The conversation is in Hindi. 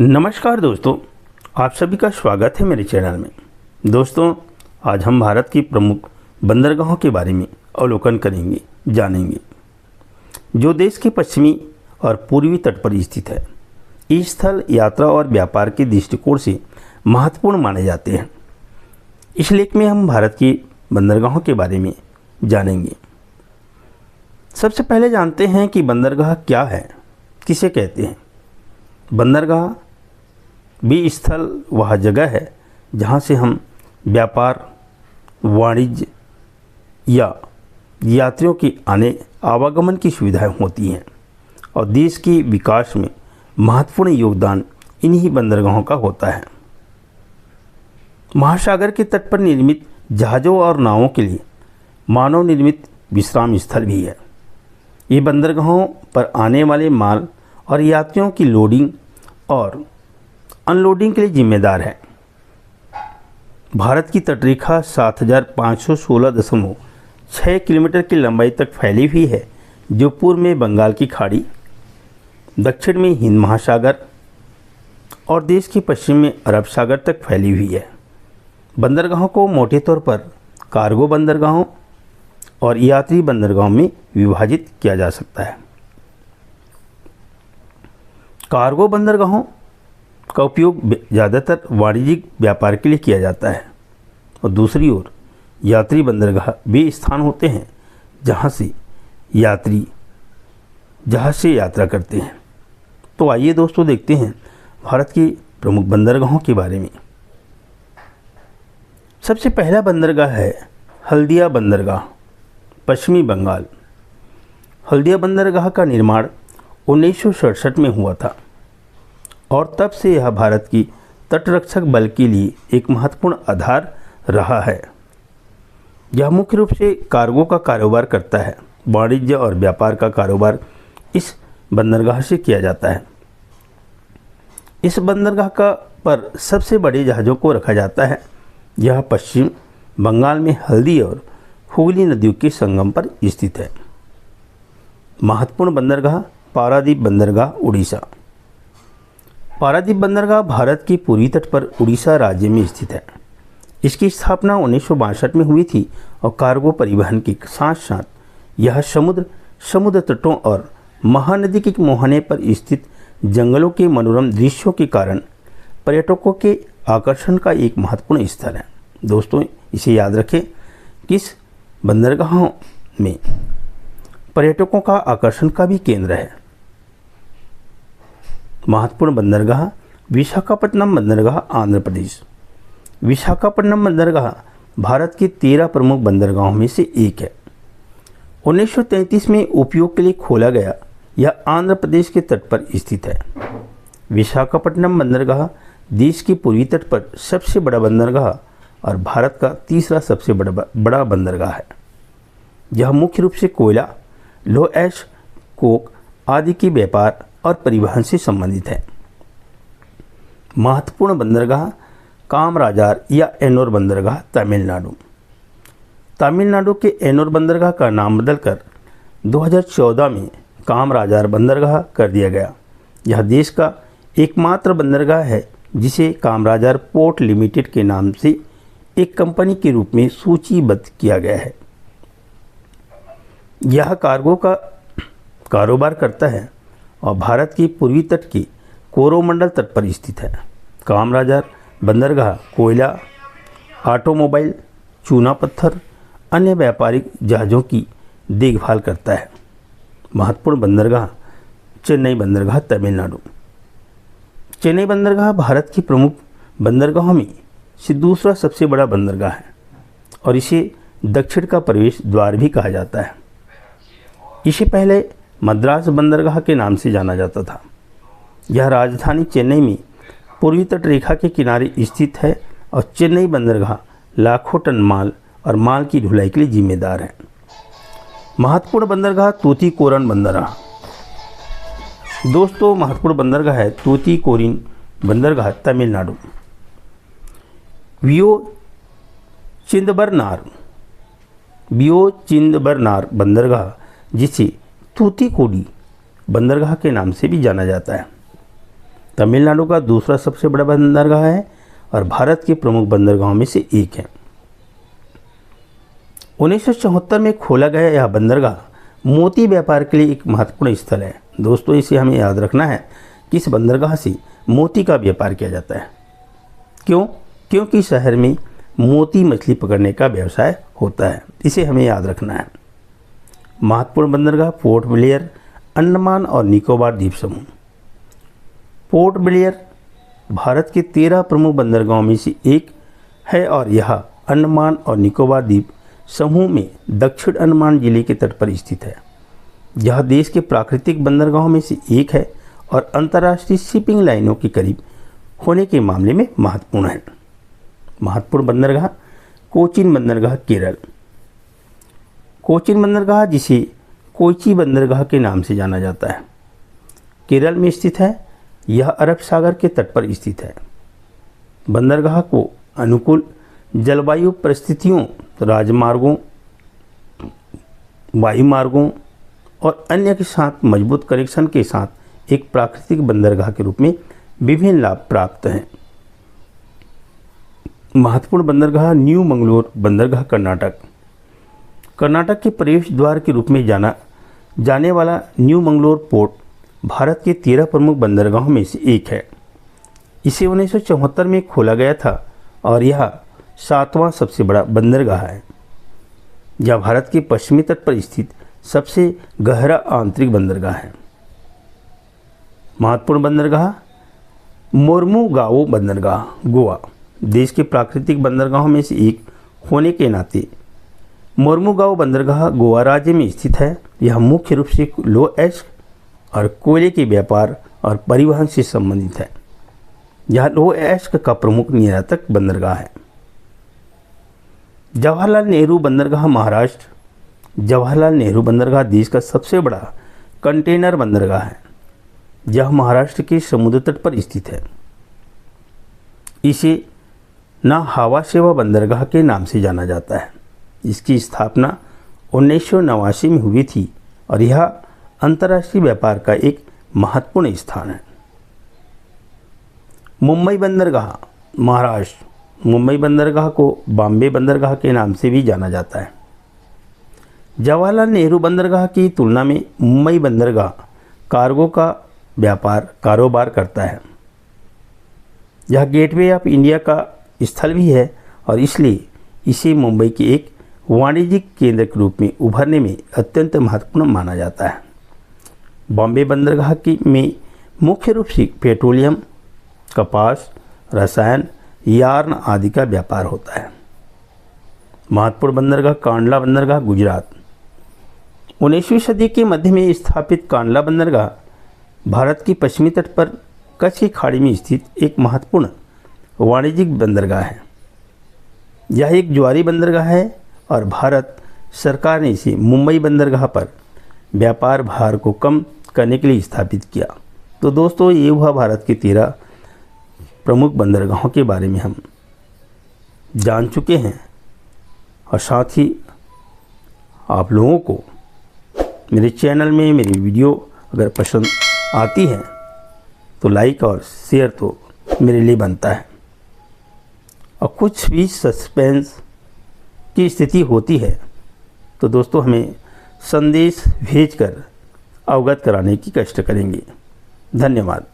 नमस्कार दोस्तों, आप सभी का स्वागत है मेरे चैनल में। दोस्तों, आज हम भारत की प्रमुख बंदरगाहों के बारे में अवलोकन करेंगे, जानेंगे, जो देश के पश्चिमी और पूर्वी तट पर स्थित है। ये स्थल यात्रा और व्यापार के दृष्टिकोण से महत्वपूर्ण माने जाते हैं। इस लेख में हम भारत की बंदरगाहों के बारे में जानेंगे। सबसे पहले जानते हैं कि बंदरगाह क्या है, किसे कहते हैं। बंदरगाह भी स्थल वह जगह है जहाँ से हम व्यापार, वाणिज्य या यात्रियों की आने आवागमन की सुविधाएं होती हैं और देश के विकास में महत्वपूर्ण योगदान इन्हीं बंदरगाहों का होता है। महासागर के तट पर निर्मित जहाज़ों और नावों के लिए मानव निर्मित विश्राम स्थल भी है। ये बंदरगाहों पर आने वाले माल और यात्रियों की लोडिंग और अनलोडिंग के लिए जिम्मेदार है। भारत की तटरेखा 7516.6 किलोमीटर की लंबाई तक फैली हुई है, जो पूर्व में बंगाल की खाड़ी, दक्षिण में हिंद महासागर और देश के पश्चिम में अरब सागर तक फैली हुई है। बंदरगाहों को मोटे तौर पर कार्गो बंदरगाहों और यात्री बंदरगाहों में विभाजित किया जा सकता है। कार्गो बंदरगाहों का उपयोग ज़्यादातर वाणिज्यिक व्यापार के लिए किया जाता है और दूसरी ओर यात्री बंदरगाह वे स्थान होते हैं जहाँ से यात्री जहाज़ से यात्रा करते हैं। तो आइए दोस्तों, देखते हैं भारत की प्रमुख बंदरगाहों के बारे में। सबसे पहला बंदरगाह है हल्दिया बंदरगाह, पश्चिमी बंगाल। हल्दिया बंदरगाह का निर्माण 1967 में हुआ था और तब से यह भारत की तटरक्षक बल के लिए एक महत्वपूर्ण आधार रहा है। यह मुख्य रूप से कार्गो का कारोबार करता है। वाणिज्य और व्यापार का कारोबार इस बंदरगाह से किया जाता है। इस बंदरगाह का पर सबसे बड़े जहाज़ों को रखा जाता है। यह पश्चिम बंगाल में हल्दी और हुगली नदियों के संगम पर स्थित है। महत्वपूर्ण बंदरगाह पारादीप बंदरगाह, उड़ीसा। पारादीप बंदरगाह भारत के पूर्वी तट पर उड़ीसा राज्य में स्थित है। इसकी स्थापना 1962 में हुई थी और कार्गो परिवहन के साथ साथ यह समुद्र तटों और महानदी के मुहाने पर स्थित जंगलों के मनोरम दृश्यों के कारण पर्यटकों के आकर्षण का एक महत्वपूर्ण स्थल है। दोस्तों, इसे याद रखें कि इस बंदरगाहों में पर्यटकों का आकर्षण का भी केंद्र है। महत्वपूर्ण बंदरगाह विशाखापट्टनम बंदरगाह, आंध्र प्रदेश। विशाखापट्टनम बंदरगाह भारत के 13 प्रमुख बंदरगाहों में से एक है। 1933 में उपयोग के लिए खोला गया। यह आंध्र प्रदेश के तट पर स्थित है। विशाखापट्टनम बंदरगाह देश के पूर्वी तट पर सबसे बड़ा बंदरगाह और भारत का तीसरा सबसे बड़ा बंदरगाह है। यह मुख्य रूप से कोयला, लौह अयस्क, कोक आदि के व्यापार और परिवहन से संबंधित है। महत्वपूर्ण बंदरगाह कामराजार या एनोर बंदरगाह, तमिलनाडु। तमिलनाडु के एनोर बंदरगाह का नाम बदलकर 2014 में कामराजार बंदरगाह कर दिया गया। यह देश का एकमात्र बंदरगाह है जिसे कामराजार पोर्ट लिमिटेड के नाम से एक कंपनी के रूप में सूचीबद्ध किया गया है। यह कार्गो का कारोबार करता है और भारत के पूर्वी तट के कोरोमंडल तट पर स्थित है। कामराजार बंदरगाह कोयला, ऑटोमोबाइल, चूना पत्थर, अन्य व्यापारिक जहाज़ों की देखभाल करता है। महत्वपूर्ण बंदरगाह चेन्नई बंदरगाह, तमिलनाडु। चेन्नई बंदरगाह भारत की प्रमुख बंदरगाहों में से दूसरा सबसे बड़ा बंदरगाह है और इसे दक्षिण का प्रवेश द्वार भी कहा जाता है। इसे पहले मद्रास बंदरगाह के नाम से जाना जाता था। यह राजधानी चेन्नई में पूर्वी तट रेखा के किनारे स्थित है और चेन्नई बंदरगाह लाखों टन माल और माल की ढुलाई के लिए जिम्मेदार है। महत्वपूर्ण बंदरगाह तूतीकोरन बंदरगाह। दोस्तों, महत्वपूर्ण बंदरगाह है तूतीकोरिन बंदरगाह, तमिलनाडु। वियो चिदंबरनार बंदरगाह, जिसे तूतीकोडी बंदरगाह के नाम से भी जाना जाता है। तमिलनाडु का दूसरा सबसे बड़ा बंदरगाह है और भारत के प्रमुख बंदरगाहों में से एक है। 1974 में खोला गया यह बंदरगाह मोती व्यापार के लिए एक महत्वपूर्ण स्थल है। दोस्तों, इसे हमें याद रखना है कि इस बंदरगाह से मोती का व्यापार किया जाता है। क्योंकि शहर में मोती मछली पकड़ने का व्यवसाय होता है, इसे हमें याद रखना है। महत्वपूर्ण बंदरगाह पोर्ट ब्लेयर, अंडमान और निकोबार द्वीप समूह। पोर्ट ब्लेयर भारत के 13 प्रमुख बंदरगाहों में से एक है और यह अंडमान और निकोबार द्वीप समूह में दक्षिण अंडमान जिले के तट पर स्थित है। यह देश के प्राकृतिक बंदरगाहों में से एक है और अंतर्राष्ट्रीय शिपिंग लाइनों के करीब होने के मामले में महत्वपूर्ण है। महत्वपूर्ण बंदरगाह कोचीन बंदरगाह, केरल। कोचीन बंदरगाह, जिसे कोच्चि बंदरगाह के नाम से जाना जाता है, केरल में स्थित है। यह अरब सागर के तट पर स्थित है। बंदरगाह को अनुकूल जलवायु परिस्थितियों, राजमार्गों, वायुमार्गों और अन्य के साथ मजबूत कनेक्शन के साथ एक प्राकृतिक बंदरगाह के रूप में विभिन्न लाभ प्राप्त हैं। महत्वपूर्ण बंदरगाह न्यू मंगलोर बंदरगाह, कर्नाटक। कर्नाटक के प्रवेश द्वार के रूप में जाने वाला न्यू मंगलोर पोर्ट भारत के 13 प्रमुख बंदरगाहों में से एक है। इसे 1974 में खोला गया था और यह 7वां सबसे बड़ा बंदरगाह है। यह भारत के पश्चिमी तट पर स्थित सबसे गहरा आंतरिक बंदरगाह है। महत्वपूर्ण बंदरगाह मोर्मुगाओ बंदरगाह, गोवा। देश के प्राकृतिक बंदरगाहों में से एक होने के नाते मोर्मुगाओ बंदरगाह गोवा राज्य में स्थित है। यह मुख्य रूप से लो एस्क और कोयले के व्यापार और परिवहन से संबंधित है। यह लो एस्क का प्रमुख निर्यातक बंदरगाह है। जवाहरलाल नेहरू बंदरगाह, महाराष्ट्र। जवाहरलाल नेहरू बंदरगाह देश का सबसे बड़ा कंटेनर बंदरगाह है। यह महाराष्ट्र के समुद्र तट पर स्थित है। इसे हवा सेवा बंदरगाह के नाम से जाना जाता है। इसकी स्थापना 1989 में हुई थी और यह अंतर्राष्ट्रीय व्यापार का एक महत्वपूर्ण स्थान है। मुंबई बंदरगाह, महाराष्ट्र। मुंबई बंदरगाह को बॉम्बे बंदरगाह के नाम से भी जाना जाता है। जवाहरलाल नेहरू बंदरगाह की तुलना में मुंबई बंदरगाह कार्गो का कारोबार करता है। यह गेटवे ऑफ इंडिया का स्थल भी है और इसलिए इसे मुंबई के एक वाणिज्यिक केंद्र के रूप में उभरने में अत्यंत महत्वपूर्ण माना जाता है। बॉम्बे बंदरगाह में मुख्य रूप से पेट्रोलियम, कपास, रसायन, यार्न आदि का व्यापार होता है। महत्वपूर्ण बंदरगाह कांडला बंदरगाह, गुजरात। 19वीं सदी के मध्य में स्थापित कांडला बंदरगाह भारत की पश्चिमी तट पर कच्छ की खाड़ी में स्थित एक महत्वपूर्ण वाणिज्यिक बंदरगाह है। यह एक ज्वारी बंदरगाह है और भारत सरकार ने इसे मुंबई बंदरगाह पर व्यापार भार को कम करने के लिए स्थापित किया। तो दोस्तों, ये हुआ भारत के 13 प्रमुख बंदरगाहों के बारे में हम जान चुके हैं और साथ ही आप लोगों को मेरे चैनल में मेरी वीडियो अगर पसंद आती है तो लाइक और शेयर तो मेरे लिए बनता है। और कुछ भी सस्पेंस की स्थिति होती है तो दोस्तों हमें संदेश भेजकर अवगत कराने की कष्ट करेंगे। धन्यवाद।